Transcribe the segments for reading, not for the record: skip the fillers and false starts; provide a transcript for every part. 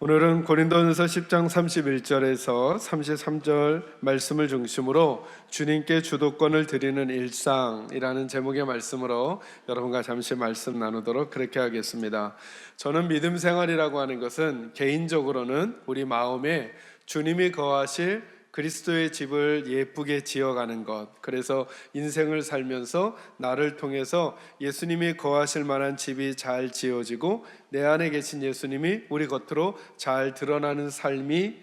오늘은 고린도전서 10장 31절에서 33절 말씀을 중심으로 주님께 주도권을 드리는 일상이라는 제목의 말씀으로 여러분과 잠시 말씀 나누도록 그렇게 하겠습니다. 저는 믿음 생활이라고 하는 것은 개인적으로는 우리 마음에 주님이 거하실 그리스도의 집을 예쁘게 지어가는 것, 그래서 인생을 살면서 나를 통해서 예수님이 거하실 만한 집이 잘 지어지고 내 안에 계신 예수님이 우리 겉으로 잘 드러나는 삶이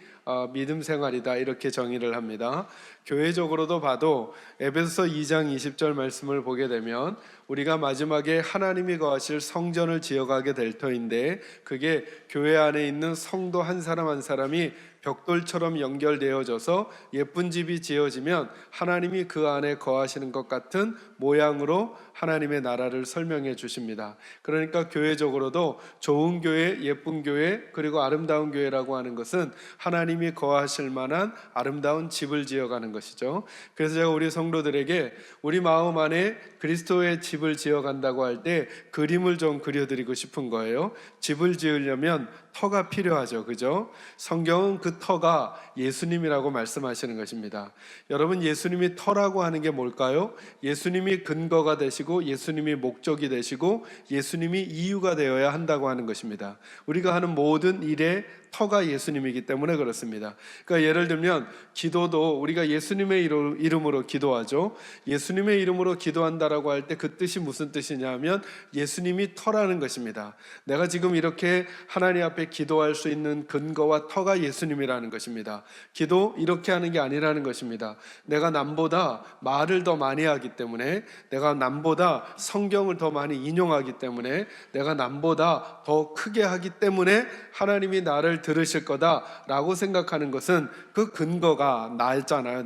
믿음 생활이다, 이렇게 정의를 합니다. 교회적으로도 봐도 에베소서 2장 20절 말씀을 보게 되면 우리가 마지막에 하나님이 거하실 성전을 지어가게 될 터인데, 그게 교회 안에 있는 성도 한 사람 한 사람이 벽돌처럼 연결되어져서 예쁜 집이 지어지면 하나님이 그 안에 거하시는 것 같은 모양으로 하나님의 나라를 설명해 주십니다. 그러니까 교회적으로도 좋은 교회, 예쁜 교회, 그리고 아름다운 교회라고 하는 것은 하나님이 거하실 만한 아름다운 집을 지어가는 것이죠. 그래서 제가 우리 성도들에게 우리 마음 안에 그리스도의 집을 지어간다고 할 때 그림을 좀 그려드리고 싶은 거예요. 집을 지으려면 터가 필요하죠, 그죠? 성경은 그 터가 예수님이라고 말씀하시는 것입니다. 여러분, 예수님이 터라고 하는 게 뭘까요? 예수님이 근거가 되시고 예수님이 목적이 되시고 예수님이 이유가 되어야 한다고 하는 것입니다. 우리가 하는 모든 일에 터가 예수님이기 때문에 그렇습니다. 그러니까 예를 들면 기도도 우리가 예수님의 이름으로 기도하죠. 예수님의 이름으로 기도한다라고 할 때 그 뜻이 무슨 뜻이냐면 예수님이 터라는 것입니다. 내가 지금 이렇게 하나님 앞에 기도할 수 있는 근거와 터가 예수님이라는 것입니다. 기도 이렇게 하는 게 아니라는 것입니다. 내가 남보다 말을 더 많이 하기 때문에, 내가 남보다 성경을 더 많이 인용하기 때문에, 내가 남보다 더 크게 하기 때문에 하나님이 나를 들으실 거다라고 생각하는 것은 그 근거가 나잖아요.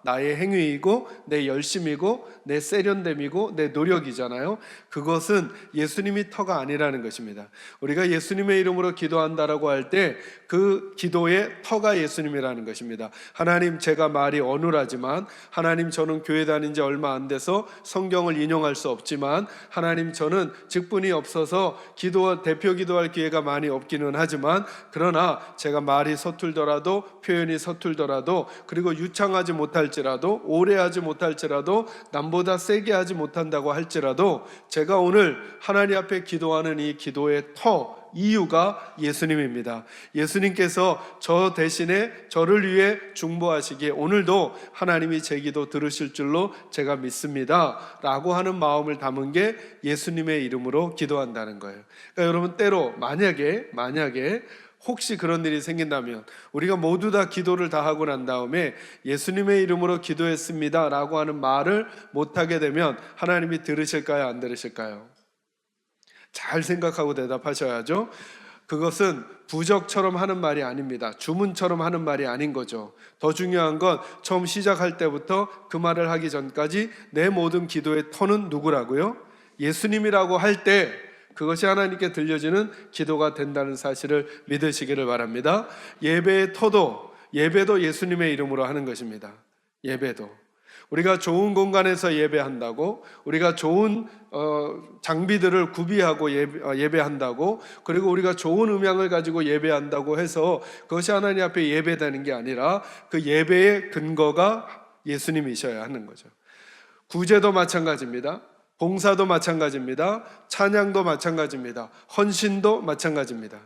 나의 행위이고 내 열심이고 내 세련됨이고 내 노력이잖아요. 그것은 예수님이 터가 아니라는 것입니다. 우리가 예수님의 이름으로 기도한다라고 할 때 그 기도의 터가 예수님이라는 것입니다. 하나님, 제가 말이 어눌하지만, 하나님, 저는 교회 다닌 지 얼마 안 돼서 성경을 인용할 수 없지만, 하나님, 저는 직분이 없어서 대표 기도할 기회가 많이 없기는 하지만, 그러나 제가 말이 서툴더라도, 표현이 서툴더라도, 그리고 유창하지 못할지라도, 오래 하지 못할지라도, 남보다 세게 하지 못한다고 할지라도, 제가 오늘 하나님 앞에 기도하는 이 기도의 이유가 예수님입니다. 예수님께서 저 대신에 저를 위해 중보하시기에 오늘도 하나님이 제 기도 들으실 줄로 제가 믿습니다 라고 하는 마음을 담은 게 예수님의 이름으로 기도한다는 거예요. 그러니까 여러분, 때로 만약에 혹시 그런 일이 생긴다면, 우리가 모두 다 기도를 다 하고 난 다음에 예수님의 이름으로 기도했습니다 라고 하는 말을 못하게 되면 하나님이 들으실까요, 안 들으실까요? 잘 생각하고 대답하셔야죠. 그것은 부적처럼 하는 말이 아닙니다. 주문처럼 하는 말이 아닌 거죠. 더 중요한 건 처음 시작할 때부터 그 말을 하기 전까지 내 모든 기도의 터는 누구라고요? 예수님이라고 할 때 그것이 하나님께 들려지는 기도가 된다는 사실을 믿으시기를 바랍니다. 예배도 예수님의 이름으로 하는 것입니다. 예배도 우리가 좋은 공간에서 예배한다고, 우리가 좋은 장비들을 구비하고 예배한다고, 그리고 우리가 좋은 음향을 가지고 예배한다고 해서 그것이 하나님 앞에 예배되는 게 아니라 그 예배의 근거가 예수님이셔야 하는 거죠. 구제도 마찬가지입니다. 봉사도 마찬가지입니다. 찬양도 마찬가지입니다. 헌신도 마찬가지입니다.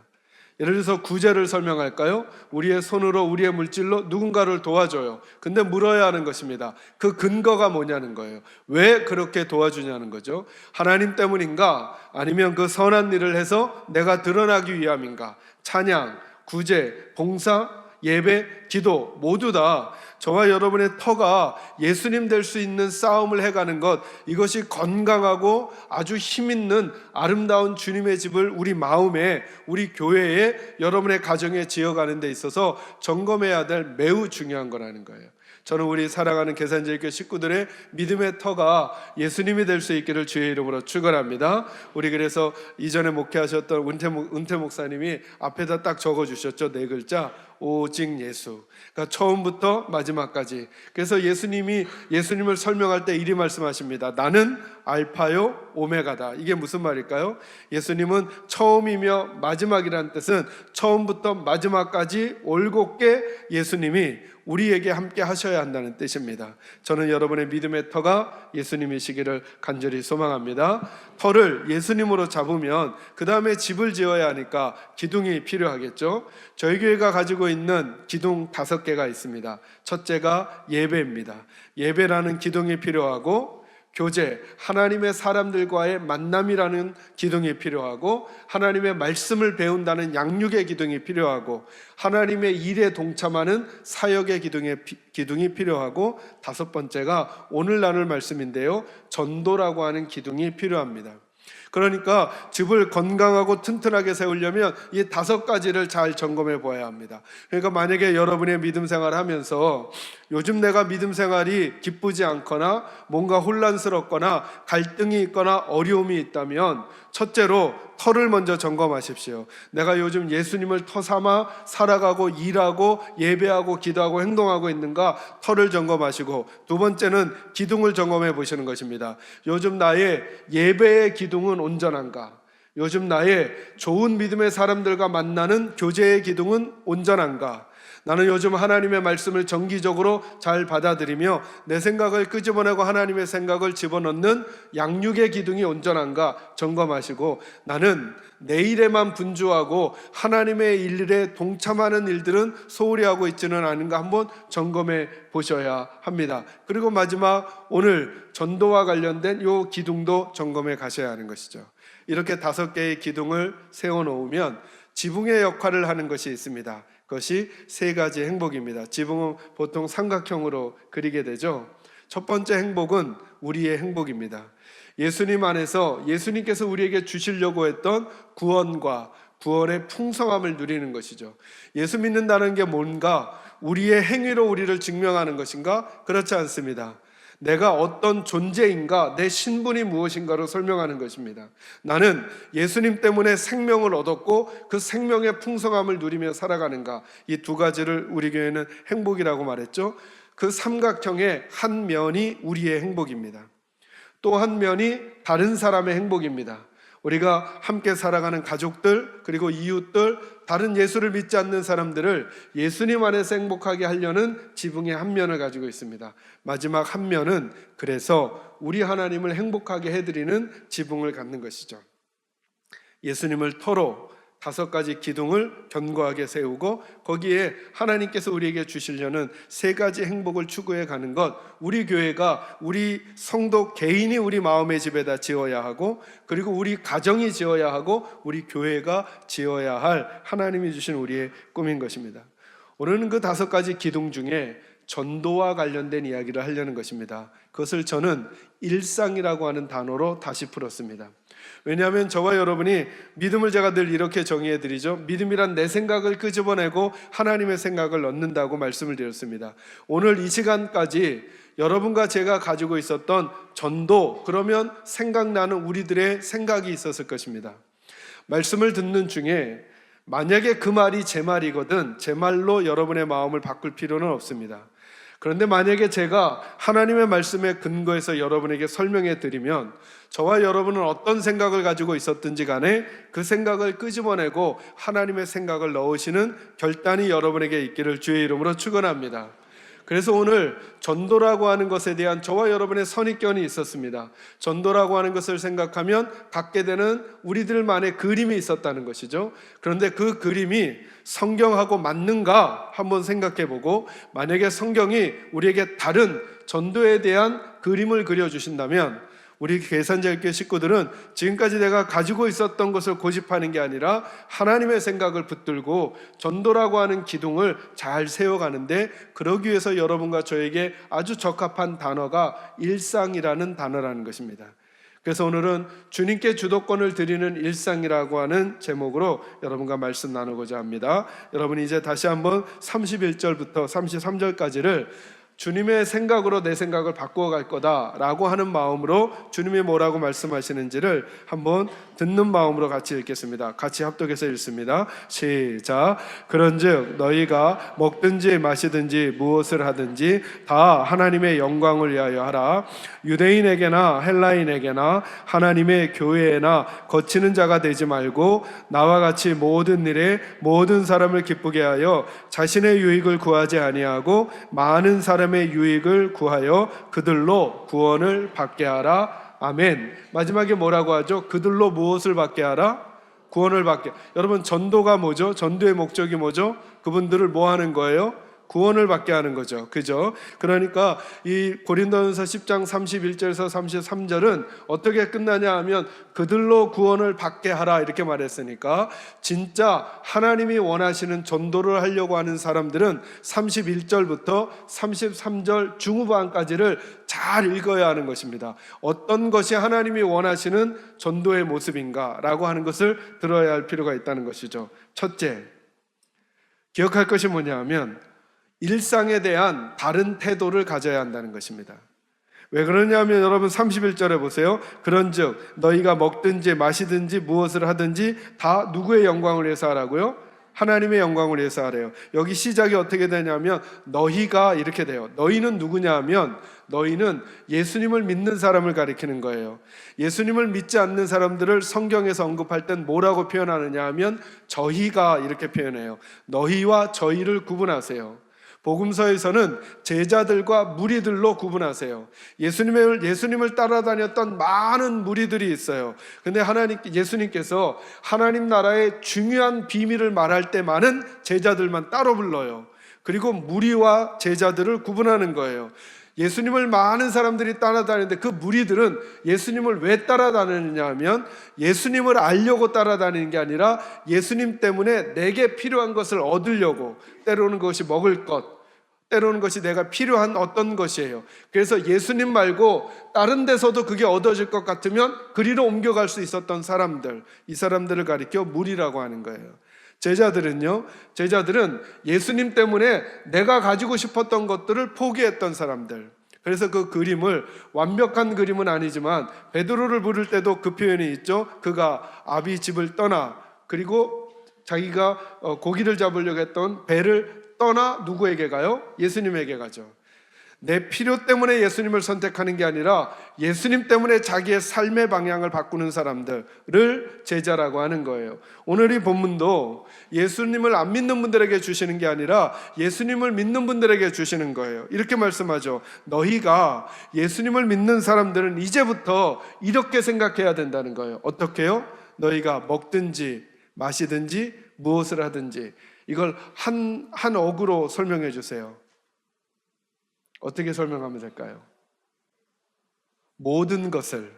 예를 들어서 구제를 설명할까요? 우리의 손으로, 우리의 물질로 누군가를 도와줘요. 근데 물어야 하는 것입니다. 그 근거가 뭐냐는 거예요. 왜 그렇게 도와주냐는 거죠. 하나님 때문인가? 아니면 그 선한 일을 해서 내가 드러나기 위함인가? 찬양, 구제, 봉사, 예배, 기도 모두 다 저와 여러분의 터가 예수님 될 수 있는 싸움을 해가는 것, 이것이 건강하고 아주 힘있는 아름다운 주님의 집을 우리 마음에, 우리 교회에, 여러분의 가정에 지어가는 데 있어서 점검해야 될 매우 중요한 거라는 거예요. 저는 우리 사랑하는 계산제일교회 식구들의 믿음의 터가 예수님이 될 수 있기를 주의 이름으로 축원합니다. 우리 그래서 이전에 목회하셨던 은퇴 목사님이 앞에다 딱 적어주셨죠. 4글자. 오직 예수. 그러니까 처음부터 마지막까지. 그래서 예수님을 설명할 때 이리 말씀하십니다. 나는 알파요 오메가다. 이게 무슨 말일까요? 예수님은 처음이며 마지막이라는 뜻은 처음부터 마지막까지 올곧게 예수님이 우리에게 함께 하셔야 한다는 뜻입니다. 저는 여러분의 믿음의 터가 예수님이시기를 간절히 소망합니다. 터를 예수님으로 잡으면 그 다음에 집을 지어야 하니까 기둥이 필요하겠죠. 저희 교회가 가지고 있는 기둥 5개가 있습니다. 첫째가 예배입니다. 예배라는 기둥이 필요하고, 교제, 하나님의 사람들과의 만남이라는 기둥이 필요하고, 하나님의 말씀을 배운다는 양육의 기둥이 필요하고, 하나님의 일에 동참하는 사역의 기둥이 필요하고, 5번째가 오늘 나눌 말씀인데요, 전도라고 하는 기둥이 필요합니다. 그러니까 집을 건강하고 튼튼하게 세우려면 이 5가지를 잘 점검해 보아야 합니다. 그러니까 만약에 여러분의 믿음 생활을 하면서 요즘 내가 믿음 생활이 기쁘지 않거나 뭔가 혼란스럽거나 갈등이 있거나 어려움이 있다면, 첫째로 터를 먼저 점검하십시오. 내가 요즘 예수님을 터 삼아 살아가고 일하고 예배하고 기도하고 행동하고 있는가, 터를 점검하시고, 두 번째는 기둥을 점검해 보시는 것입니다. 요즘 나의 예배의 기둥은 온전한가? 요즘 나의 좋은 믿음의 사람들과 만나는 교제의 기둥은 온전한가? 나는 요즘 하나님의 말씀을 정기적으로 잘 받아들이며 내 생각을 끄집어내고 하나님의 생각을 집어넣는 양육의 기둥이 온전한가 점검하시고, 나는 내 일에만 분주하고 하나님의 일에 동참하는 일들은 소홀히 하고 있지는 않은가 한번 점검해 보셔야 합니다. 그리고 마지막, 오늘 전도와 관련된 이 기둥도 점검해 가셔야 하는 것이죠. 이렇게 5개의 기둥을 세워놓으면 지붕의 역할을 하는 것이 있습니다. 그것이 3가지 행복입니다. 지붕은 보통 삼각형으로 그리게 되죠. 첫 번째 행복은 우리의 행복입니다. 예수님 안에서 예수님께서 우리에게 주시려고 했던 구원과 구원의 풍성함을 누리는 것이죠. 예수 믿는다는 게 뭔가 우리의 행위로 우리를 증명하는 것인가? 그렇지 않습니다. 내가 어떤 존재인가, 내 신분이 무엇인가로 설명하는 것입니다. 나는 예수님 때문에 생명을 얻었고 그 생명의 풍성함을 누리며 살아가는가, 이 2가지를 우리 교회는 행복이라고 말했죠. 그 삼각형의 한 면이 우리의 행복입니다. 또 한 면이 다른 사람의 행복입니다. 우리가 함께 살아가는 가족들, 그리고 이웃들, 다른 예수를 믿지 않는 사람들을 예수님 안에서 행복하게 하려는 지붕의 한 면을 가지고 있습니다. 마지막 한 면은 그래서 우리 하나님을 행복하게 해드리는 지붕을 갖는 것이죠. 예수님을 터로 5가지 기둥을 견고하게 세우고, 거기에 하나님께서 우리에게 주시려는 3가지 행복을 추구해 가는 것, 우리 교회가, 우리 성도 개인이 우리 마음의 집에다 지어야 하고, 그리고 우리 가정이 지어야 하고, 우리 교회가 지어야 할 하나님이 주신 우리의 꿈인 것입니다. 오늘은 그 5가지 기둥 중에 전도와 관련된 이야기를 하려는 것입니다. 그것을 저는 일상이라고 하는 단어로 다시 풀었습니다. 왜냐하면 저와 여러분이 믿음을 제가 늘 이렇게 정의해 드리죠. 믿음이란 내 생각을 끄집어내고 하나님의 생각을 넣는다고 말씀을 드렸습니다. 오늘 이 시간까지 여러분과 제가 가지고 있었던 전도, 그러면 생각나는 우리들의 생각이 있었을 것입니다. 말씀을 듣는 중에 만약에 그 말이 제 말이거든 제 말로 여러분의 마음을 바꿀 필요는 없습니다. 그런데 만약에 제가 하나님의 말씀에 근거해서 여러분에게 설명해 드리면, 저와 여러분은 어떤 생각을 가지고 있었든지 간에 그 생각을 끄집어내고 하나님의 생각을 넣으시는 결단이 여러분에게 있기를 주의 이름으로 축원합니다. 그래서 오늘 전도라고 하는 것에 대한 저와 여러분의 선입견이 있었습니다. 전도라고 하는 것을 생각하면 갖게 되는 우리들만의 그림이 있었다는 것이죠. 그런데 그 그림이 성경하고 맞는가 한번 생각해보고, 만약에 성경이 우리에게 다른 전도에 대한 그림을 그려주신다면, 우리 계산자교회 식구들은 지금까지 내가 가지고 있었던 것을 고집하는 게 아니라 하나님의 생각을 붙들고 전도라고 하는 기둥을 잘 세워가는데, 그러기 위해서 여러분과 저에게 아주 적합한 단어가 일상이라는 단어라는 것입니다. 그래서 오늘은 주님께 주도권을 드리는 일상이라고 하는 제목으로 여러분과 말씀 나누고자 합니다. 여러분이 이제 다시 한번 31절부터 33절까지를 주님의 생각으로 내 생각을 바꾸어 갈 거다라고 하는 마음으로 주님이 뭐라고 말씀하시는지를 한번 듣는 마음으로 같이 읽겠습니다. 같이 합독해서 읽습니다. 시작. 그런즉 너희가 먹든지 마시든지 무엇을 하든지 다 하나님의 영광을 위하여 하라. 유대인에게나 헬라인에게나 하나님의 교회에나 거치는 자가 되지 말고 나와 같이 모든 일에 모든 사람을 기쁘게 하여 자신의 유익을 구하지 아니하고 많은 사람의 유익을 구하여 그들로 구원을 받게 하라. 아멘. 마지막에 뭐라고 하죠? 그들로 무엇을 받게 하라? 구원을 받게. 여러분, 전도가 뭐죠? 전도의 목적이 뭐죠? 그분들을 뭐 하는 거예요? 구원을 받게 하는 거죠. 그죠? 그러니까 이 고린도전서 10장 31절에서 33절은 어떻게 끝나냐 하면 그들로 구원을 받게 하라 이렇게 말했으니까, 진짜 하나님이 원하시는 전도를 하려고 하는 사람들은 31절부터 33절 중후반까지를 잘 읽어야 하는 것입니다. 어떤 것이 하나님이 원하시는 전도의 모습인가 라고 하는 것을 들어야 할 필요가 있다는 것이죠. 첫째, 기억할 것이 뭐냐 하면 일상에 대한 다른 태도를 가져야 한다는 것입니다. 왜 그러냐면 여러분 31절에 보세요. 그런즉 너희가 먹든지 마시든지 무엇을 하든지 다 누구의 영광을 위해서 하라고요? 하나님의 영광을 위해서 하래요. 여기 시작이 어떻게 되냐면 너희가 이렇게 돼요. 너희는 누구냐 하면 너희는 예수님을 믿는 사람을 가리키는 거예요. 예수님을 믿지 않는 사람들을 성경에서 언급할 땐 뭐라고 표현하느냐 하면 저희가 이렇게 표현해요. 너희와 저희를 구분하세요. 복음서에서는 제자들과 무리들로 구분하세요. 예수님을 따라다녔던 많은 무리들이 있어요. 근데 예수님께서 하나님 나라의 중요한 비밀을 말할 때만은 제자들만 따로 불러요. 그리고 무리와 제자들을 구분하는 거예요. 예수님을 많은 사람들이 따라다니는데 그 무리들은 예수님을 왜 따라다니느냐 하면 예수님을 알려고 따라다니는 게 아니라 예수님 때문에 내게 필요한 것을 얻으려고, 때로는 그것이 먹을 것, 때로는 것이 내가 필요한 어떤 것이에요. 그래서 예수님 말고 다른 데서도 그게 얻어질 것 같으면 그리로 옮겨갈 수 있었던 사람들, 이 사람들을 가리켜 무리라고 하는 거예요. 제자들은 예수님 때문에 내가 가지고 싶었던 것들을 포기했던 사람들. 그래서 그 그림을, 완벽한 그림은 아니지만 베드로를 부를 때도 그 표현이 있죠. 그가 아비 집을 떠나, 그리고 자기가 고기를 잡으려고 했던 배를 떠나 누구에게 가요? 예수님에게 가죠. 내 필요 때문에 예수님을 선택하는 게 아니라 예수님 때문에 자기의 삶의 방향을 바꾸는 사람들을 제자라고 하는 거예요. 오늘 이 본문도 예수님을 안 믿는 분들에게 주시는 게 아니라 예수님을 믿는 분들에게 주시는 거예요. 이렇게 말씀하죠. 너희가 예수님을 믿는 사람들은 이제부터 이렇게 생각해야 된다는 거예요. 어떻게요? 너희가 먹든지 마시든지 무엇을 하든지. 이걸 한 어구로 설명해 주세요. 어떻게 설명하면 될까요? 모든 것을,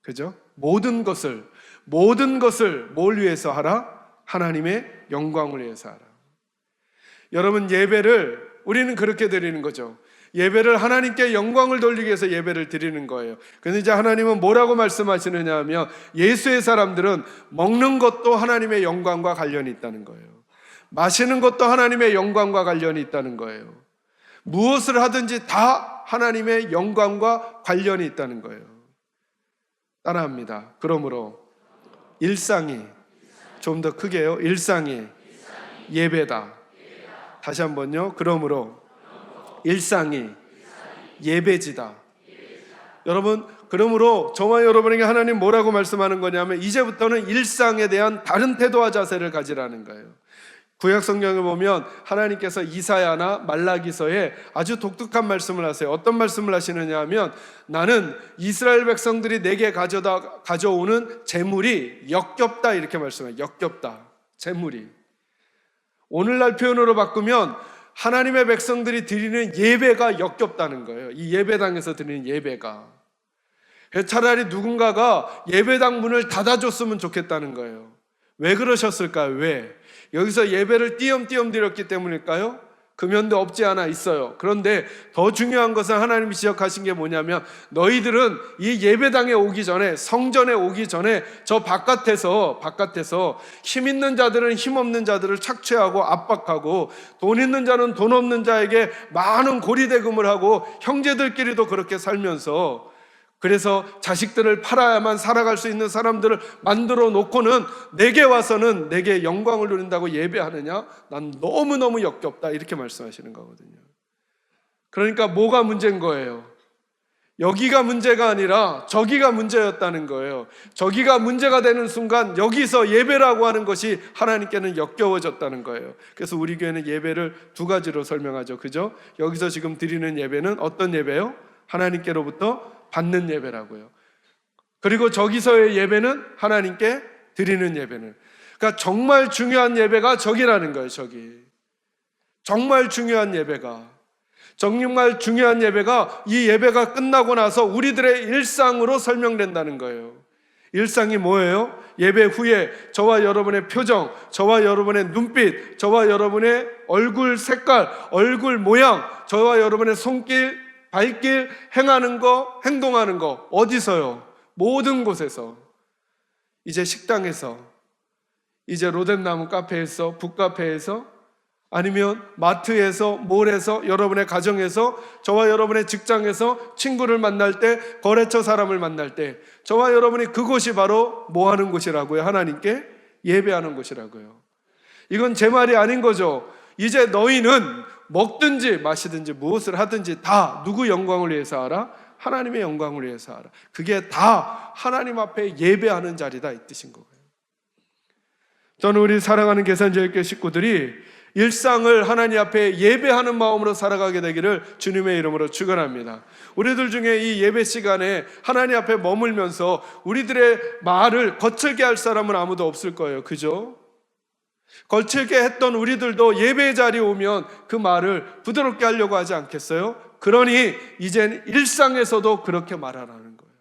그죠? 모든 것을 뭘 위해서 하라? 하나님의 영광을 위해서 하라. 여러분, 예배를 우리는 그렇게 드리는 거죠. 예배를 하나님께 영광을 돌리기 위해서 예배를 드리는 거예요. 그런데 이제 하나님은 뭐라고 말씀하시느냐 하면 예수의 사람들은 먹는 것도 하나님의 영광과 관련이 있다는 거예요. 마시는 것도 하나님의 영광과 관련이 있다는 거예요. 무엇을 하든지 다 하나님의 영광과 관련이 있다는 거예요. 따라합니다. 그러므로 일상이, 좀 더 크게요, 일상이 예배다. 다시 한번요. 그러므로 일상이 예배지다. 여러분, 그러므로 저와 여러분에게 하나님 뭐라고 말씀하는 거냐면 이제부터는 일상에 대한 다른 태도와 자세를 가지라는 거예요. 구약 성경을 보면 하나님께서 이사야나 말라기서에 아주 독특한 말씀을 하세요. 어떤 말씀을 하시느냐 하면 나는 이스라엘 백성들이 내게 가져오는 재물이 역겹다 이렇게 말씀해요. 역겹다. 재물이. 오늘날 표현으로 바꾸면 하나님의 백성들이 드리는 예배가 역겹다는 거예요. 이 예배당에서 드리는 예배가. 차라리 누군가가 예배당 문을 닫아줬으면 좋겠다는 거예요. 왜 그러셨을까요? 왜? 여기서 예배를 띄엄띄엄 드렸기 때문일까요? 금연도 없지 않아 있어요. 그런데 더 중요한 것은 하나님이 지적하신 게 뭐냐면 너희들은 이 예배당에 오기 전에, 성전에 오기 전에 저 바깥에서 힘 있는 자들은 힘 없는 자들을 착취하고 압박하고 돈 있는 자는 돈 없는 자에게 많은 고리대금을 하고 형제들끼리도 그렇게 살면서 그래서 자식들을 팔아야만 살아갈 수 있는 사람들을 만들어 놓고는 내게 와서는 내게 영광을 누린다고 예배하느냐? 난 너무너무 역겹다 이렇게 말씀하시는 거거든요. 그러니까 뭐가 문제인 거예요? 여기가 문제가 아니라 저기가 문제였다는 거예요. 저기가 문제가 되는 순간 여기서 예배라고 하는 것이 하나님께는 역겨워졌다는 거예요. 그래서 우리 교회는 예배를 두 가지로 설명하죠. 그죠? 여기서 지금 드리는 예배는 어떤 예배요? 하나님께로부터 받는 예배라고요. 그리고 저기서의 예배는 하나님께 드리는 예배는. 그러니까 정말 중요한 예배가 저기라는 거예요. 저기. 정말 중요한 예배가 이 예배가 끝나고 나서 우리들의 일상으로 설명된다는 거예요. 일상이 뭐예요? 예배 후에 저와 여러분의 표정, 저와 여러분의 눈빛, 저와 여러분의 얼굴 색깔, 얼굴 모양, 저와 여러분의 손길, 발길, 행하는 거, 행동하는 거 어디서요? 모든 곳에서. 이제 식당에서, 이제 로뎀나무 카페에서, 북카페에서, 아니면 마트에서, 몰에서, 여러분의 가정에서, 저와 여러분의 직장에서, 친구를 만날 때, 거래처 사람을 만날 때, 저와 여러분이 그곳이 바로 뭐 하는 곳이라고요? 하나님께 예배하는 곳이라고요. 이건 제 말이 아닌 거죠. 이제 너희는 먹든지 마시든지 무엇을 하든지 다 누구 영광을 위해서 하라? 하나님의 영광을 위해서 하라. 그게 다 하나님 앞에 예배하는 자리다 이 뜻인 거예요. 저는 우리 사랑하는 계산제일교회 식구들이 일상을 하나님 앞에 예배하는 마음으로 살아가게 되기를 주님의 이름으로 축원합니다. 우리들 중에 이 예배 시간에 하나님 앞에 머물면서 우리들의 말을 거칠게 할 사람은 아무도 없을 거예요. 그죠? 거칠게 했던 우리들도 예배 자리에 오면 그 말을 부드럽게 하려고 하지 않겠어요? 그러니 이젠 일상에서도 그렇게 말하라는 거예요.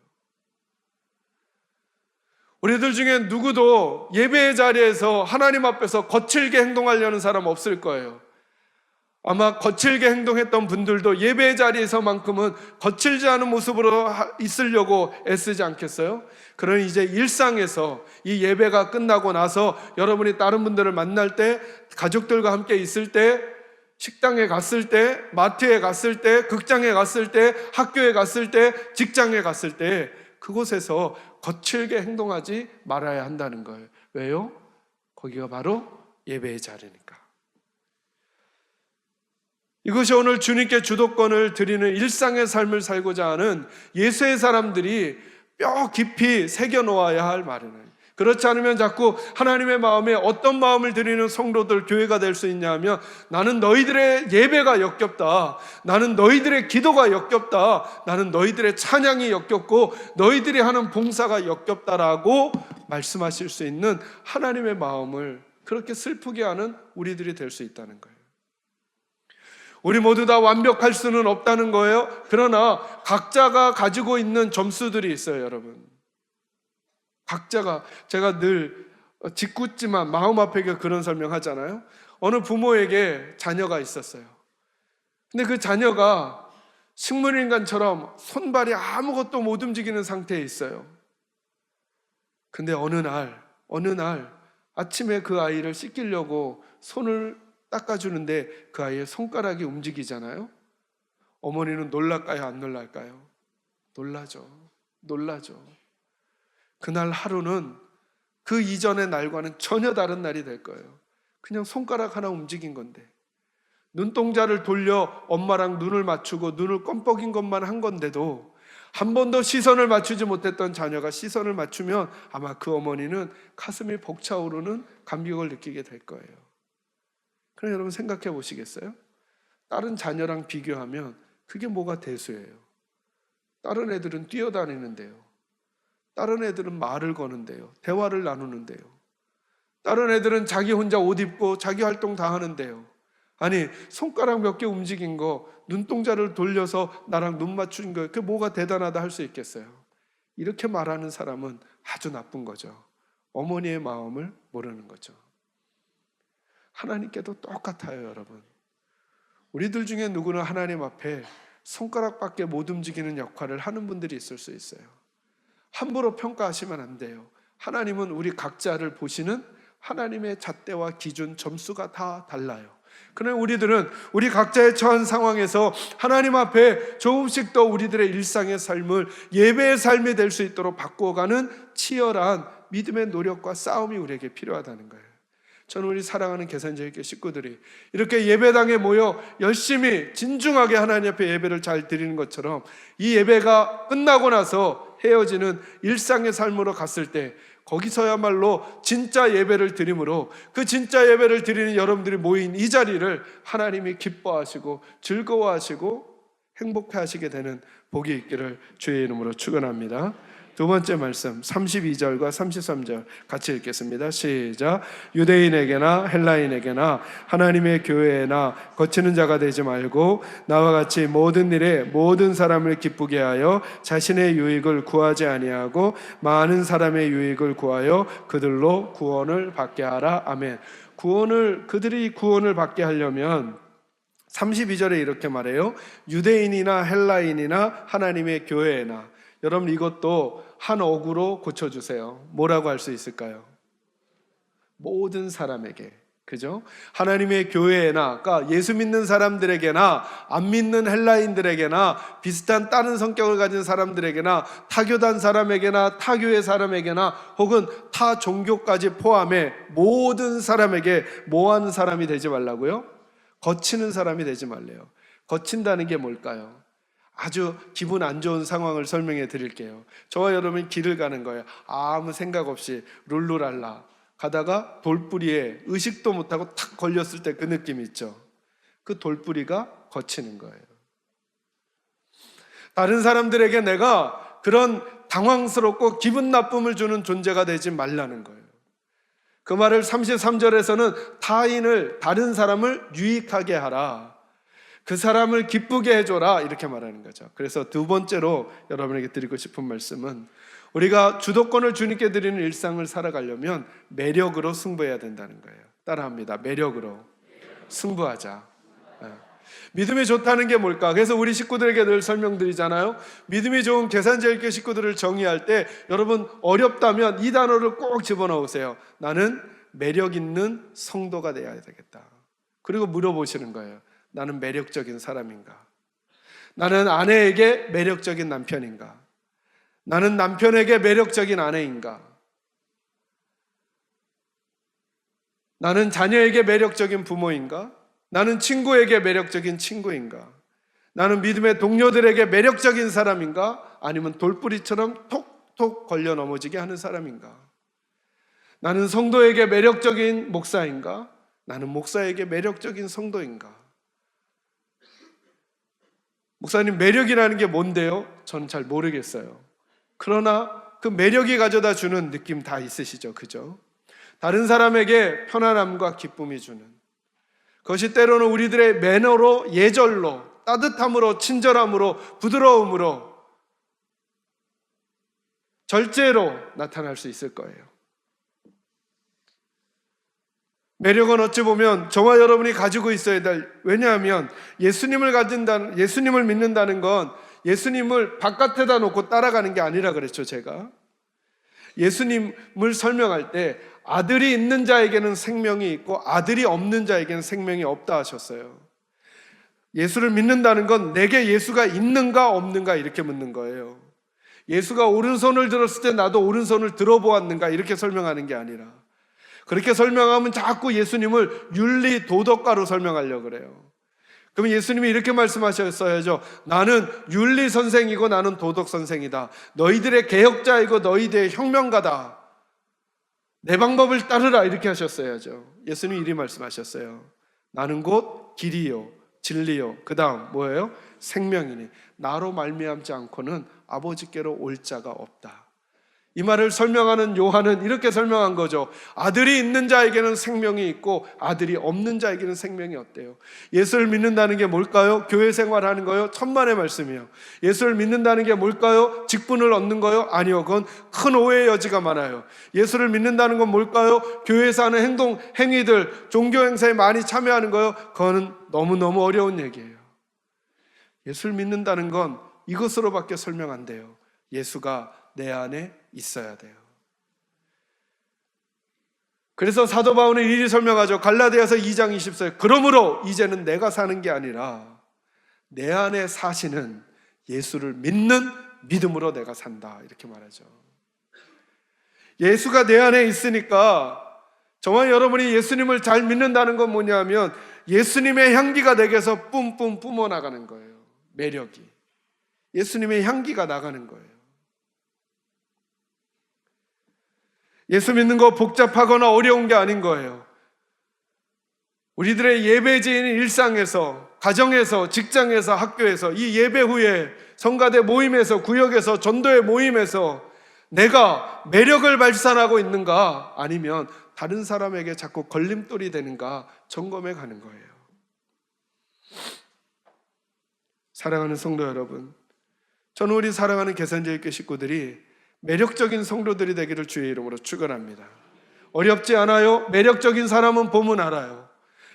우리들 중에 누구도 예배 자리에서 하나님 앞에서 거칠게 행동하려는 사람 없을 거예요. 아마 거칠게 행동했던 분들도 예배 자리에서만큼은 거칠지 않은 모습으로 있으려고 애쓰지 않겠어요? 그러니 이제 일상에서 이 예배가 끝나고 나서 여러분이 다른 분들을 만날 때, 가족들과 함께 있을 때, 식당에 갔을 때, 마트에 갔을 때, 극장에 갔을 때, 학교에 갔을 때, 직장에 갔을 때 그곳에서 거칠게 행동하지 말아야 한다는 거예요. 왜요? 거기가 바로 예배의 자리니까. 이것이 오늘 주님께 주도권을 드리는 일상의 삶을 살고자 하는 예수의 사람들이 뼈 깊이 새겨놓아야 할 말이에요. 그렇지 않으면 자꾸 하나님의 마음에 어떤 마음을 드리는 성도들, 교회가 될 수 있냐 하면 나는 너희들의 예배가 역겹다, 나는 너희들의 기도가 역겹다, 나는 너희들의 찬양이 역겹고 너희들이 하는 봉사가 역겹다라고 말씀하실 수 있는 하나님의 마음을 그렇게 슬프게 하는 우리들이 될 수 있다는 거예요. 우리 모두 다 완벽할 수는 없다는 거예요. 그러나 각자가 가지고 있는 점수들이 있어요, 여러분. 각자가, 제가 늘 짓궂지만 마음 아프게 그런 설명하잖아요. 어느 부모에게 자녀가 있었어요. 근데 그 자녀가 식물인간처럼 손발이 아무것도 못 움직이는 상태에 있어요. 근데 어느 날 아침에 그 아이를 씻기려고 손을 닦아주는데 그 아이의 손가락이 움직이잖아요. 어머니는 놀랄까요? 안 놀랄까요? 놀라죠. 그날 하루는 그 이전의 날과는 전혀 다른 날이 될 거예요. 그냥 손가락 하나 움직인 건데, 눈동자를 돌려 엄마랑 눈을 맞추고 눈을 껌뻑인 것만 한 건데도 한 번도 시선을 맞추지 못했던 자녀가 시선을 맞추면 아마 그 어머니는 가슴이 벅차오르는 감격을 느끼게 될 거예요. 그럼 여러분 생각해 보시겠어요? 다른 자녀랑 비교하면 그게 뭐가 대수예요? 다른 애들은 뛰어다니는데요, 다른 애들은 말을 거는데요, 대화를 나누는데요, 다른 애들은 자기 혼자 옷 입고 자기 활동 다 하는데요, 아니 손가락 몇 개 움직인 거, 눈동자를 돌려서 나랑 눈 맞춘 거, 그게 뭐가 대단하다 할 수 있겠어요? 이렇게 말하는 사람은 아주 나쁜 거죠. 어머니의 마음을 모르는 거죠. 하나님께도 똑같아요, 여러분. 우리들 중에 누구는 하나님 앞에 손가락밖에 못 움직이는 역할을 하는 분들이 있을 수 있어요. 함부로 평가하시면 안 돼요. 하나님은 우리 각자를 보시는 하나님의 잣대와 기준, 점수가 다 달라요. 그러나 우리들은 우리 각자의 처한 상황에서 하나님 앞에 조금씩 더 우리들의 일상의 삶을 예배의 삶이 될 수 있도록 바꾸어가는 치열한 믿음의 노력과 싸움이 우리에게 필요하다는 거예요. 저는 우리 사랑하는 계산제일교회 식구들이 이렇게 예배당에 모여 열심히 진중하게 하나님 앞에 예배를 잘 드리는 것처럼 이 예배가 끝나고 나서 헤어지는 일상의 삶으로 갔을 때 거기서야말로 진짜 예배를 드림으로 그 진짜 예배를 드리는 여러분들이 모인 이 자리를 하나님이 기뻐하시고 즐거워하시고 행복해 하시게 되는 복이 있기를 주의 이름으로 축원합니다. 두 번째 말씀 32절과 33절 같이 읽겠습니다. 시작. 유대인에게나 헬라인에게나 하나님의 교회에나 거치는 자가 되지 말고 나와 같이 모든 일에 모든 사람을 기쁘게 하여 자신의 유익을 구하지 아니하고 많은 사람의 유익을 구하여 그들로 구원을 받게 하라. 아멘. 그들이 구원을 받게 하려면 32절에 이렇게 말해요. 유대인이나 헬라인이나 하나님의 교회에나. 여러분 이것도 한 어구로 고쳐주세요. 뭐라고 할 수 있을까요? 모든 사람에게, 그죠? 하나님의 교회에나, 그러니까 예수 믿는 사람들에게나 안 믿는 헬라인들에게나 비슷한 다른 성격을 가진 사람들에게나 타교단 사람에게나 타교의 사람에게나 혹은 타 종교까지 포함해 모든 사람에게 뭐하는 사람이 되지 말라고요? 거치는 사람이 되지 말래요. 거친다는 게 뭘까요? 아주 기분 안 좋은 상황을 설명해 드릴게요. 저와 여러분이 길을 가는 거예요. 아무 생각 없이 룰루랄라 가다가 돌뿌리에 의식도 못하고 탁 걸렸을 때 그 느낌 있죠. 그 돌뿌리가 거치는 거예요. 다른 사람들에게 내가 그런 당황스럽고 기분 나쁨을 주는 존재가 되지 말라는 거예요. 그 말을 33절에서는 다른 사람을 유익하게 하라, 그 사람을 기쁘게 해줘라 이렇게 말하는 거죠. 그래서 두 번째로 여러분에게 드리고 싶은 말씀은 우리가 주도권을 주님께 드리는 일상을 살아가려면 매력으로 승부해야 된다는 거예요. 따라합니다. 매력으로 승부하자. 믿음이 좋다는 게 뭘까? 그래서 우리 식구들에게 늘 설명드리잖아요. 믿음이 좋은 계산제일교회 식구들을 정의할 때 여러분 어렵다면 이 단어를 꼭 집어넣으세요. 나는 매력 있는 성도가 되어야 되겠다. 그리고 물어보시는 거예요. 나는 매력적인 사람인가? 나는 아내에게 매력적인 남편인가? 나는 남편에게 매력적인 아내인가? 나는 자녀에게 매력적인 부모인가? 나는 친구에게 매력적인 친구인가? 나는 믿음의 동료들에게 매력적인 사람인가? 아니면 돌뿌리처럼 톡톡 걸려 넘어지게 하는 사람인가? 나는 성도에게 매력적인 목사인가? 나는 목사에게 매력적인 성도인가? 목사님, 매력이라는 게 뭔데요? 저는 잘 모르겠어요. 그러나 그 매력이 가져다 주는 느낌 다 있으시죠? 그죠? 다른 사람에게 편안함과 기쁨이 주는, 그것이 때로는 우리들의 매너로, 예절로, 따뜻함으로, 친절함으로, 부드러움으로, 절제로 나타날 수 있을 거예요. 매력은 어찌 보면 저와 여러분이 가지고 있어야 될, 왜냐하면 예수님을 믿는다는 건 예수님을 바깥에다 놓고 따라가는 게 아니라 그랬죠. 제가 예수님을 설명할 때 아들이 있는 자에게는 생명이 있고 아들이 없는 자에게는 생명이 없다 하셨어요. 예수를 믿는다는 건 내게 예수가 있는가 없는가 이렇게 묻는 거예요. 예수가 오른손을 들었을 때 나도 오른손을 들어보았는가 이렇게 설명하는 게 아니라, 그렇게 설명하면 자꾸 예수님을 윤리 도덕가로 설명하려고 그래요. 그럼 예수님이 이렇게 말씀하셨어야죠. 나는 윤리 선생이고 나는 도덕 선생이다. 너희들의 개혁자이고 너희들의 혁명가다. 내 방법을 따르라 이렇게 하셨어야죠. 예수님이 이리 말씀하셨어요. 나는 곧 길이요 진리요 그 다음 뭐예요? 생명이니 나로 말미암지 않고는 아버지께로 올 자가 없다. 이 말을 설명하는 요한은 이렇게 설명한 거죠. 아들이 있는 자에게는 생명이 있고 아들이 없는 자에게는 생명이 없대요. 예수를 믿는다는 게 뭘까요? 교회 생활하는 거요? 천만의 말씀이요. 예수를 믿는다는 게 뭘까요? 직분을 얻는 거요? 아니요. 그건 큰 오해의 여지가 많아요. 예수를 믿는다는 건 뭘까요? 교회에서 하는 행동, 행위들, 종교 행사에 많이 참여하는 거요? 그거는 너무너무 어려운 얘기예요. 예수를 믿는다는 건 이것으로밖에 설명 안 돼요. 예수가 내 안에 있어야 돼요. 그래서 사도 바울은 이리 설명하죠. 갈라디아서 2장 20절. 그러므로 이제는 내가 사는 게 아니라 내 안에 사시는 예수를 믿는 믿음으로 내가 산다. 이렇게 말하죠. 예수가 내 안에 있으니까 정말 여러분이 예수님을 잘 믿는다는 건 뭐냐면 예수님의 향기가 내게서 뿜뿜 뿜어나가는 거예요. 매력이. 예수님의 향기가 나가는 거예요. 예수 믿는 거 복잡하거나 어려운 게 아닌 거예요. 우리들의 예배지인 일상에서, 가정에서, 직장에서, 학교에서, 이 예배 후에 성가대 모임에서, 구역에서, 전도회 모임에서 내가 매력을 발산하고 있는가, 아니면 다른 사람에게 자꾸 걸림돌이 되는가 점검해 가는 거예요. 사랑하는 성도 여러분, 저는 우리 사랑하는 개선교회 식구들이 매력적인 성도들이 되기를 주의 이름으로 축원합니다. 어렵지 않아요. 매력적인 사람은 보면 알아요.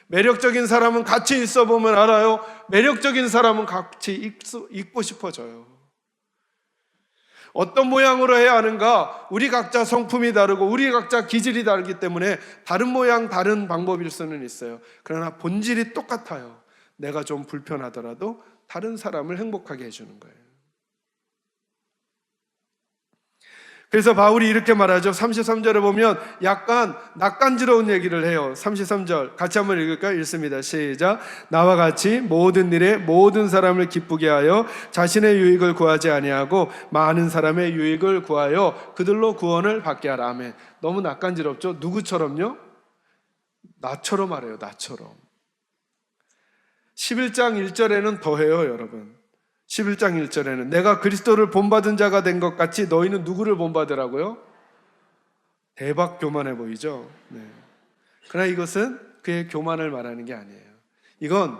매력적인 사람은 같이 있어 보면 알아요. 매력적인 사람은 같이 있고 싶어져요. 어떤 모양으로 해야 하는가? 우리 각자 성품이 다르고 우리 각자 기질이 다르기 때문에 다른 모양, 다른 방법일 수는 있어요. 그러나 본질이 똑같아요. 내가 좀 불편하더라도 다른 사람을 행복하게 해주는 거예요. 그래서 바울이 이렇게 말하죠. 33절에 보면 약간 낯간지러운 얘기를 해요. 33절 같이 한번 읽을까요? 읽습니다. 시작. 나와 같이 모든 일에 모든 사람을 기쁘게 하여 자신의 유익을 구하지 아니하고 많은 사람의 유익을 구하여 그들로 구원을 받게 하라. 아멘. 너무 낯간지럽죠? 누구처럼요? 나처럼 하래요. 나처럼. 11장 1절에는 더해요, 여러분. 11장 1절에는 내가 그리스도를 본받은 자가 된 것 같이 너희는 누구를 본받으라고요? 대박 교만해 보이죠? 네. 그러나 이것은 그의 교만을 말하는 게 아니에요. 이건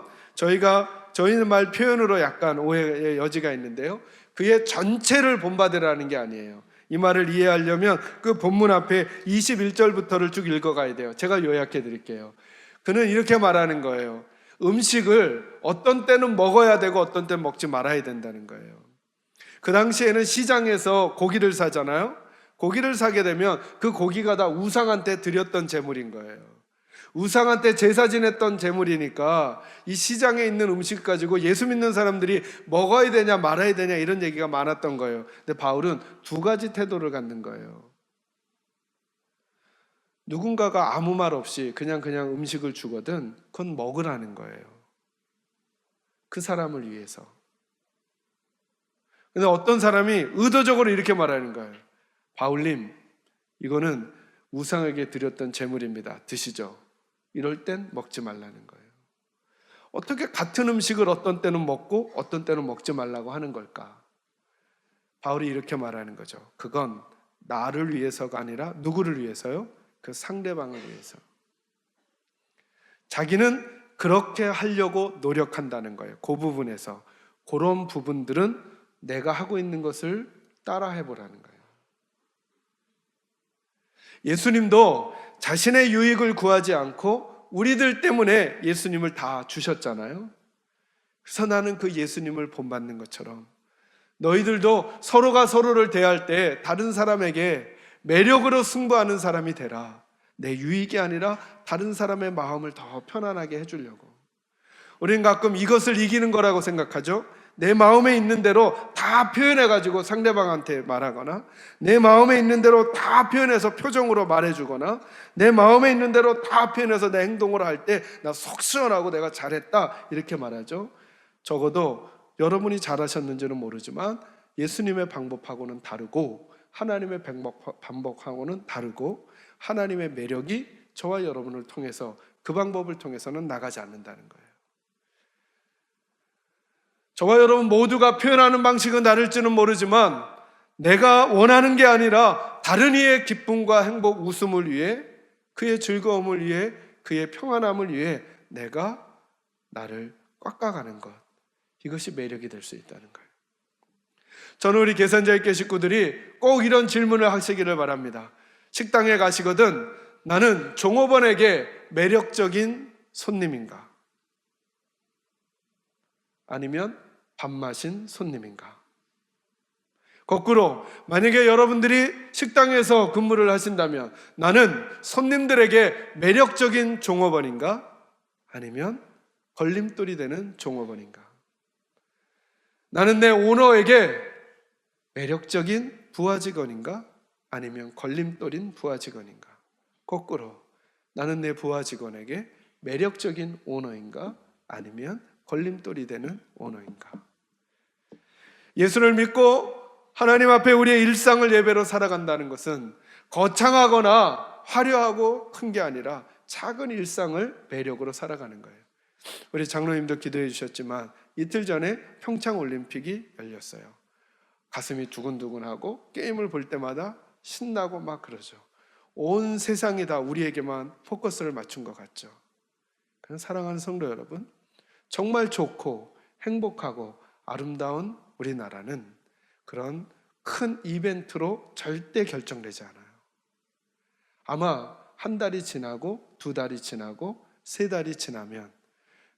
저희는 말 표현으로 약간 오해의 여지가 있는데요. 그의 전체를 본받으라는 게 아니에요. 이 말을 이해하려면 그 본문 앞에 21절부터를 쭉 읽어가야 돼요. 제가 요약해 드릴게요. 그는 이렇게 말하는 거예요. 음식을 어떤 때는 먹어야 되고 어떤 때는 먹지 말아야 된다는 거예요. 그 당시에는 시장에서 고기를 사잖아요. 고기를 사게 되면 그 고기가 다 우상한테 드렸던 제물인 거예요. 우상한테 제사 지냈던 제물이니까 이 시장에 있는 음식 가지고 예수 믿는 사람들이 먹어야 되냐 말아야 되냐 이런 얘기가 많았던 거예요. 근데 바울은 두 가지 태도를 갖는 거예요. 누군가가 아무 말 없이 그냥 음식을 주거든 그건 먹으라는 거예요. 그 사람을 위해서. 근데 어떤 사람이 의도적으로 이렇게 말하는 거예요. 바울님, 이거는 우상에게 드렸던 제물입니다. 드시죠. 이럴 땐 먹지 말라는 거예요. 어떻게 같은 음식을 어떤 때는 먹고 어떤 때는 먹지 말라고 하는 걸까? 바울이 이렇게 말하는 거죠. 그건 나를 위해서가 아니라 누구를 위해서요? 그 상대방을 위해서. 자기는 그렇게 하려고 노력한다는 거예요. 그 부분에서. 그런 부분들은 내가 하고 있는 것을 따라 해보라는 거예요. 예수님도 자신의 유익을 구하지 않고 우리들 때문에 예수님을 다 주셨잖아요. 그래서 나는 그 예수님을 본받는 것처럼 너희들도 서로가 서로를 대할 때 다른 사람에게 매력으로 승부하는 사람이 되라. 내 유익이 아니라 다른 사람의 마음을 더 편안하게 해주려고. 우리는 가끔 이것을 이기는 거라고 생각하죠. 내 마음에 있는 대로 다 표현해가지고 상대방한테 말하거나 내 마음에 있는 대로 다 표현해서 표정으로 말해주거나 내 마음에 있는 대로 다 표현해서 내 행동을 할 때 나 속 시원하고 내가 잘했다 이렇게 말하죠. 적어도 여러분이 잘하셨는지는 모르지만 예수님의 방법하고는 다르고 하나님의 방법하고는 다르고 하나님의 매력이 저와 여러분을 통해서 그 방법을 통해서는 나가지 않는다는 거예요. 저와 여러분 모두가 표현하는 방식은 다를지는 모르지만 내가 원하는 게 아니라 다른 이의 기쁨과 행복, 웃음을 위해, 그의 즐거움을 위해, 그의 평안함을 위해 내가 나를 깎아가는 것, 이것이 매력이 될 수 있다는 거예요. 저는 우리 계산자의 식구들이 꼭 이런 질문을 하시기를 바랍니다. 식당에 가시거든 나는 종업원에게 매력적인 손님인가? 아니면 밥맛인 손님인가? 거꾸로 만약에 여러분들이 식당에서 근무를 하신다면 나는 손님들에게 매력적인 종업원인가? 아니면 걸림돌이 되는 종업원인가? 나는 내 오너에게 매력적인 부하 직원인가? 아니면 걸림돌인 부하 직원인가? 거꾸로 나는 내 부하 직원에게 매력적인 오너인가? 아니면 걸림돌이 되는 오너인가? 예수를 믿고 하나님 앞에 우리의 일상을 예배로 살아간다는 것은 거창하거나 화려하고 큰 게 아니라 작은 일상을 매력으로 살아가는 거예요. 우리 장로님도 기도해 주셨지만 이틀 전에 평창올림픽이 열렸어요. 가슴이 두근두근하고 게임을 볼 때마다 신나고 막 그러죠. 온 세상이 다 우리에게만 포커스를 맞춘 것 같죠. 그런 사랑하는 성도 여러분, 정말 좋고 행복하고 아름다운 우리나라는 그런 큰 이벤트로 절대 결정되지 않아요. 아마 한 달이 지나고 두 달이 지나고 세 달이 지나면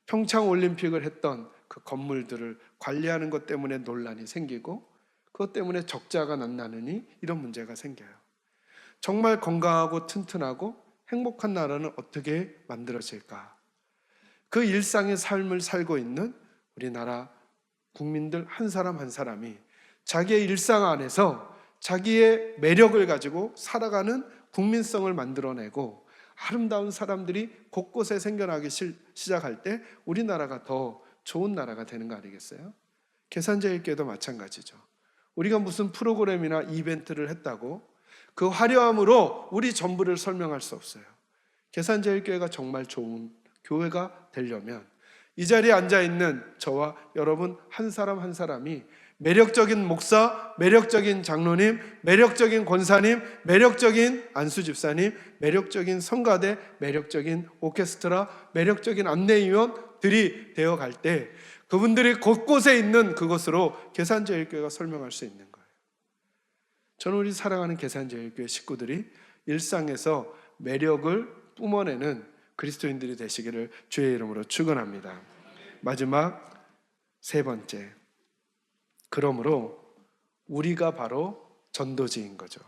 평창올림픽을 했던 그 건물들을 관리하는 것 때문에 논란이 생기고 그것 때문에 적자가 나느니 이런 문제가 생겨요. 정말 건강하고 튼튼하고 행복한 나라는 어떻게 만들어질까? 그 일상의 삶을 살고 있는 우리나라 국민들 한 사람 한 사람이 자기의 일상 안에서 자기의 매력을 가지고 살아가는 국민성을 만들어내고 아름다운 사람들이 곳곳에 생겨나기 시작할 때 우리나라가 더 좋은 나라가 되는 거 아니겠어요? 계산자일교회도 마찬가지죠. 우리가 무슨 프로그램이나 이벤트를 했다고 그 화려함으로 우리 전부를 설명할 수 없어요. 계산자일교회가 정말 좋은 교회가 되려면 이 자리에 앉아있는 저와 여러분 한 사람 한 사람이 매력적인 목사, 매력적인 장로님, 매력적인 권사님, 매력적인 안수집사님, 매력적인 성가대, 매력적인 오케스트라, 매력적인 안내위원들이 되어갈 때 그분들이 곳곳에 있는 그것으로 계산제일교회가 설명할 수 있는 거예요. 저는 우리 사랑하는 계산제일교회 식구들이 일상에서 매력을 뿜어내는 그리스도인들이 되시기를 주의 이름으로 축원합니다. 마지막 세 번째, 그러므로 우리가 바로 전도지인 거죠.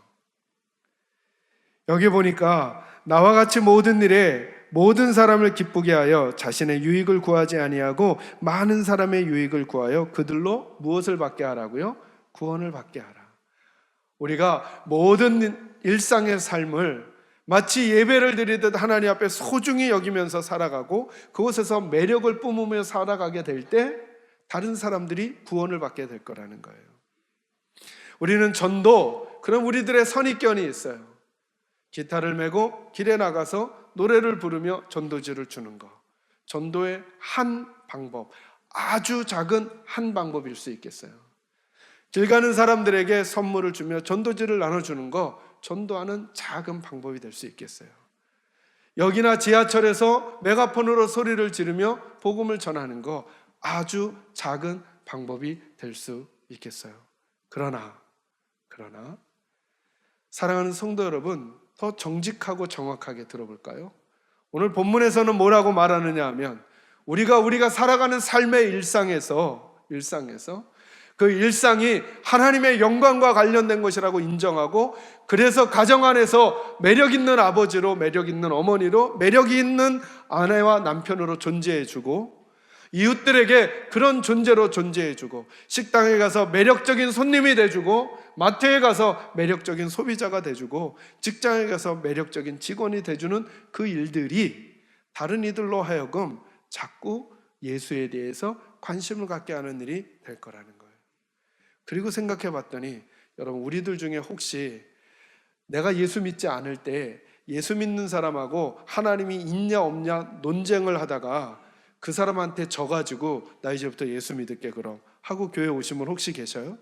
여기 보니까 나와 같이 모든 일에 모든 사람을 기쁘게 하여 자신의 유익을 구하지 아니하고 많은 사람의 유익을 구하여 그들로 무엇을 받게 하라고요? 구원을 받게 하라. 우리가 모든 일상의 삶을 마치 예배를 드리듯 하나님 앞에 소중히 여기면서 살아가고 그곳에서 매력을 뿜으며 살아가게 될 때 다른 사람들이 구원을 받게 될 거라는 거예요. 우리는 전도, 그럼 우리들의 선입견이 있어요. 기타를 메고 길에 나가서 노래를 부르며 전도지를 주는 거. 전도의 한 방법, 아주 작은 한 방법일 수 있겠어요. 길 가는 사람들에게 선물을 주며 전도지를 나눠주는 거, 전도하는 작은 방법이 될 수 있겠어요. 역이나 지하철에서 메가폰으로 소리를 지르며 복음을 전하는 거, 아주 작은 방법이 될 수 있겠어요. 그러나 사랑하는 성도 여러분, 더 정직하고 정확하게 들어볼까요? 오늘 본문에서는 뭐라고 말하느냐 하면 우리가 살아가는 삶의 일상에서 그 일상이 하나님의 영광과 관련된 것이라고 인정하고, 그래서 가정 안에서 매력 있는 아버지로, 매력 있는 어머니로, 매력이 있는 아내와 남편으로 존재해주고, 이웃들에게 그런 존재로 존재해주고, 식당에 가서 매력적인 손님이 돼주고, 마트에 가서 매력적인 소비자가 돼주고, 직장에 가서 매력적인 직원이 돼주는 그 일들이 다른 이들로 하여금 자꾸 예수에 대해서 관심을 갖게 하는 일이 될 거라는 거예요. 그리고 생각해 봤더니 여러분, 우리들 중에 혹시 내가 예수 믿지 않을 때 예수 믿는 사람하고 하나님이 있냐 없냐 논쟁을 하다가 그 사람한테 져가지고 나 이제부터 예수 믿을게 그럼 하고 교회 오신 분 혹시 계셔요?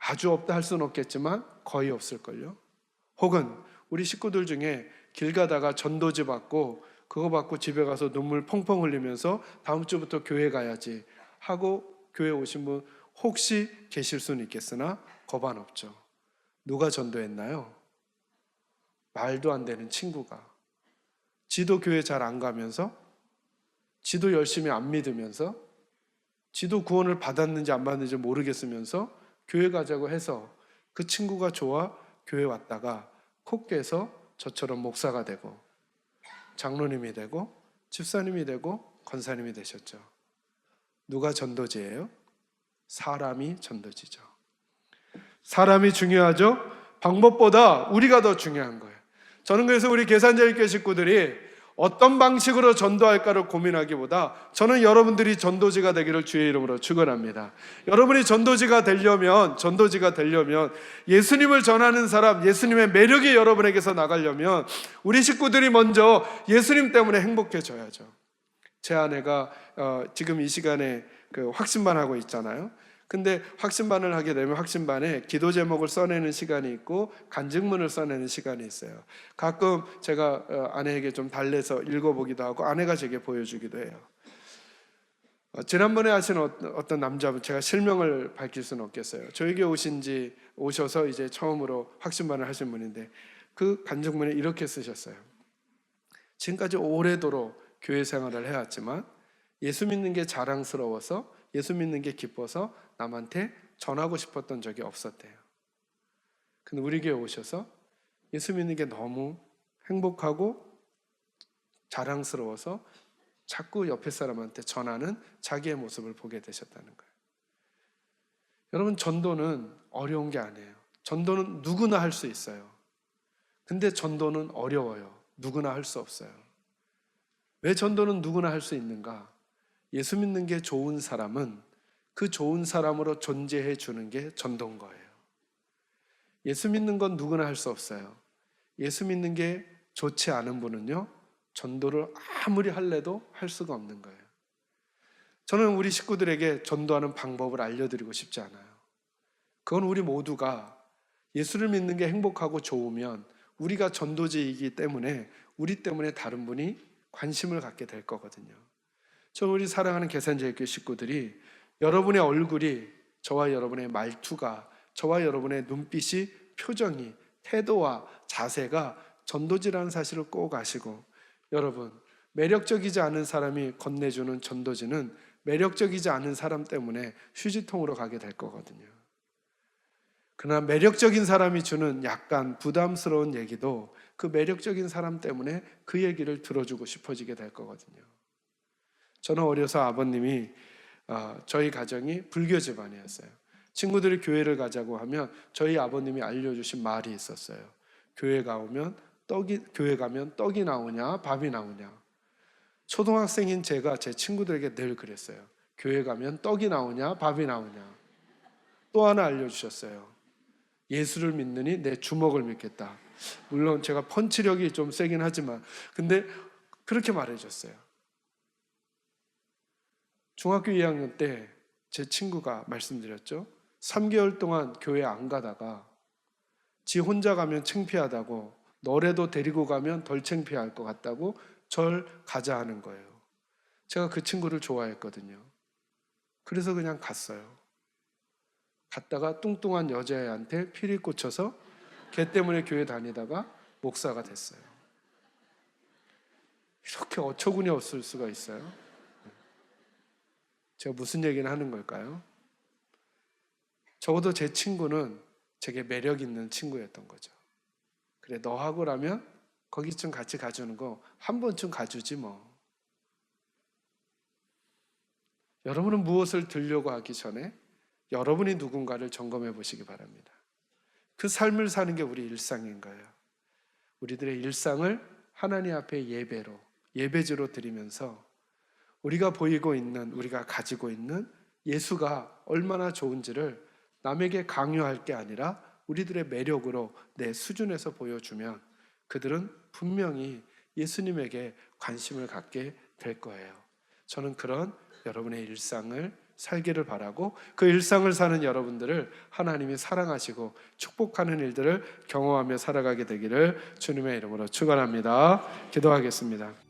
아주 없다 할 수는 없겠지만 거의 없을걸요. 혹은 우리 식구들 중에 길 가다가 전도지 받고 그거 받고 집에 가서 눈물 펑펑 흘리면서 다음 주부터 교회 가야지 하고 교회 오신 분 혹시 계실 수는 있겠으나 거반 없죠. 누가 전도했나요? 말도 안 되는 친구가. 지도 교회 잘 안 가면서, 지도 열심히 안 믿으면서, 지도 구원을 받았는지 안 받았는지 모르겠으면서 교회 가자고 해서 그 친구가 좋아 교회 왔다가 콕 깨서 저처럼 목사가 되고 장로님이 되고 집사님이 되고 권사님이 되셨죠. 누가 전도지예요? 사람이 전도지죠. 사람이 중요하죠. 방법보다 우리가 더 중요한 거예요. 저는 그래서 우리 계산자일교 식구들이 어떤 방식으로 전도할까를 고민하기보다 저는 여러분들이 전도지가 되기를 주의 이름으로 축원합니다. 여러분이 전도지가 되려면 예수님을 전하는 사람, 예수님의 매력이 여러분에게서 나가려면 우리 식구들이 먼저 예수님 때문에 행복해져야죠. 제 아내가 지금 이 시간에 확신반 하고 있잖아요. 근데 확신반을 하게 되면 확신반에 기도 제목을 써내는 시간이 있고 간증문을 써내는 시간이 있어요. 가끔 제가 아내에게 좀 달래서 읽어보기도 하고 아내가 제게 보여주기도 해요. 지난번에 하신 어떤 남자분, 제가 실명을 밝힐 수는 없겠어요. 저에게 오셔서 이제 처음으로 확신반을 하신 분인데 그 간증문에 이렇게 쓰셨어요. 지금까지 오래도록 교회 생활을 해왔지만 예수 믿는 게 자랑스러워서, 예수 믿는 게 기뻐서 남한테 전하고 싶었던 적이 없었대요. 근데 우리 교회 오셔서 예수 믿는 게 너무 행복하고 자랑스러워서 자꾸 옆에 사람한테 전하는 자기의 모습을 보게 되셨다는 거예요. 여러분, 전도는 어려운 게 아니에요. 전도는 누구나 할 수 있어요. 근데 전도는 어려워요. 누구나 할 수 없어요. 왜 전도는 누구나 할 수 있는가? 예수 믿는 게 좋은 사람은 그 좋은 사람으로 존재해 주는 게 전도인 거예요. 예수 믿는 건 누구나 할 수 없어요. 예수 믿는 게 좋지 않은 분은요, 전도를 아무리 할래도 할 수가 없는 거예요. 저는 우리 식구들에게 전도하는 방법을 알려드리고 싶지 않아요. 그건 우리 모두가 예수를 믿는 게 행복하고 좋으면 우리가 전도지이기 때문에 우리 때문에 다른 분이 관심을 갖게 될 거거든요. 저 우리 사랑하는 계산제일교회 식구들이 여러분의 얼굴이, 저와 여러분의 말투가, 저와 여러분의 눈빛이, 표정이, 태도와 자세가 전도지라는 사실을 꼭 아시고, 여러분, 매력적이지 않은 사람이 건네주는 전도지는 매력적이지 않은 사람 때문에 휴지통으로 가게 될 거거든요. 그러나 매력적인 사람이 주는 약간 부담스러운 얘기도 그 매력적인 사람 때문에 그 얘기를 들어주고 싶어지게 될 거거든요. 저는 어려서 아버님이 저희 가정이 불교 집안이었어요. 친구들이 교회를 가자고 하면 저희 아버님이 알려주신 말이 있었어요. 교회 가면 떡이 나오냐 밥이 나오냐. 초등학생인 제가 제 친구들에게 늘 그랬어요. 교회 가면 떡이 나오냐 밥이 나오냐. 또 하나 알려주셨어요. 예수를 믿느니 내 주먹을 믿겠다. 물론 제가 펀치력이 좀 세긴 하지만 근데 그렇게 말해줬어요. 중학교 2학년 때 제 친구가 말씀드렸죠. 3개월 동안 교회 안 가다가 지 혼자 가면 창피하다고, 너라도 데리고 가면 덜 창피할 것 같다고 절 가자 하는 거예요. 제가 그 친구를 좋아했거든요. 그래서 그냥 갔어요. 갔다가 뚱뚱한 여자애한테 피리 꽂혀서 걔 때문에 교회 다니다가 목사가 됐어요. 이렇게 어처구니 없을 수가 있어요? 제가 무슨 얘기를 하는 걸까요? 적어도 제 친구는 제게 매력 있는 친구였던 거죠. 그래, 너하고라면 거기쯤 같이 가주는 거 한 번쯤 가주지 뭐. 여러분은 무엇을 들려고 하기 전에 여러분이 누군가를 점검해 보시기 바랍니다. 그 삶을 사는 게 우리 일상인 거예요. 우리들의 일상을 하나님 앞에 예배지로 드리면서 우리가 보이고 있는, 우리가 가지고 있는 예수가 얼마나 좋은지를 남에게 강요할 게 아니라 우리들의 매력으로 내 수준에서 보여주면 그들은 분명히 예수님에게 관심을 갖게 될 거예요. 저는 그런 여러분의 일상을 살기를 바라고, 그 일상을 사는 여러분들을 하나님이 사랑하시고 축복하는 일들을 경험하며 살아가게 되기를 주님의 이름으로 축원합니다. 기도하겠습니다.